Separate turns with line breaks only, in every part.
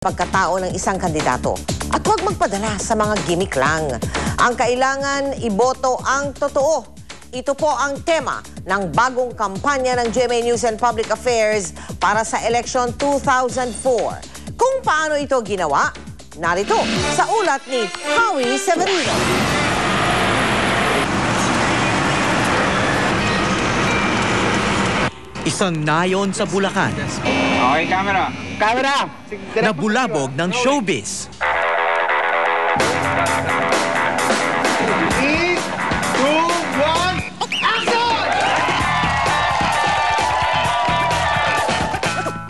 pagkatao ng isang kandidato. At huwag magpadala sa mga gimmick lang. Ang kailangan, iboto ang totoo. Ito po ang tema ng bagong kampanya ng GMA News and Public Affairs para sa election 2004. Kung paano ito ginawa, narito sa ulat ni Howie Severino.
Isang nayon sa Bulacan.
Okay, camera. Camera!
Nabulabog ng showbiz.
3, 2, 1, action!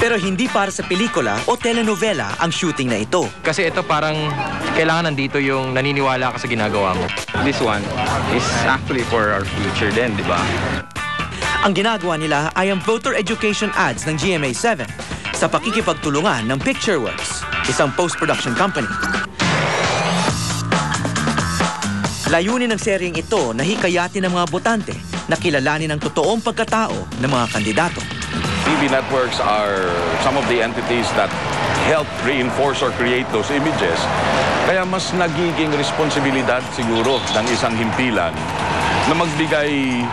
Pero hindi para sa pelikula o telenovela ang shooting na ito.
Kasi ito parang kailangan nandito yung naniniwala ka sa ginagawa mo.
This one is actually for our future din, di ba?
Ang ginagawa nila ay ang voter education ads ng GMA7 sa pakikipagtulungan ng Pictureworks, isang post-production company. Layunin ng seryeng ito na hikayatin ng mga botante na kilalanin ang totoong pagkatao ng mga kandidato.
TV networks are some of the entities that help reinforce or create those images. Kaya mas nagiging responsibilidad siguro ng isang himpilan na magbigay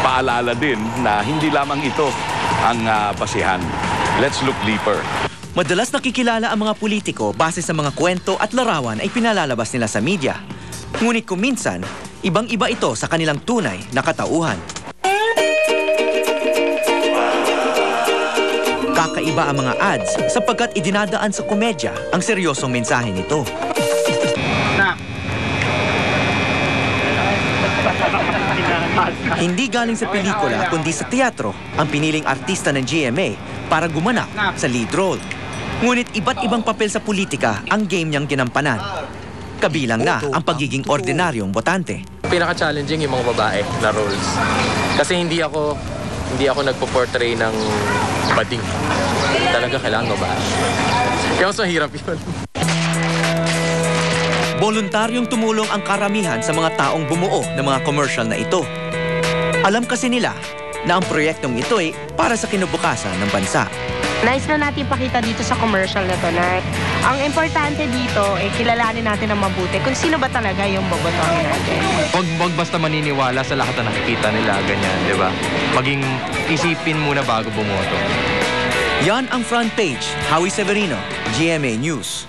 paalala din na hindi lamang ito ang basihan. Let's look deeper.
Madalas nakikilala ang mga politiko base sa mga kwento at larawan ay pinalalabas nila sa media. Ngunit kuminsan, ibang-iba ito sa kanilang tunay na katauhan. Kakaiba ang mga ads sapagkat idinadaan sa komedya ang seryosong mensahe nito. Hindi galing sa pelikula kundi sa teatro ang piniling artista ng GMA para gumanap sa lead role. Ngunit iba't ibang papel sa politika ang game niyang ginampanan. Kabilang na ang pagiging ordinaryong botante.
Pinaka-challenging yung mga babae na roles. Kasi hindi ako nagpo-portray ng bading. Talaga kailangan babae. Kaya mas mahirap yun.
Voluntaryong tumulong ang karamihan sa mga taong bumuo ng mga commercial na ito. Alam kasi nila na ang proyektong ito ay para sa kinabukasan ng bansa.
Nice na natin pakita dito sa commercial na to na ang importante dito ay kilalanin natin ng mabuti kung sino ba talaga yung bobotohin natin.
Huwag basta maniniwala sa lahat na nakikita nila, ganyan, di ba? Maging isipin muna bago bumoto.
Yan ang front page. Howie Severino, GMA News.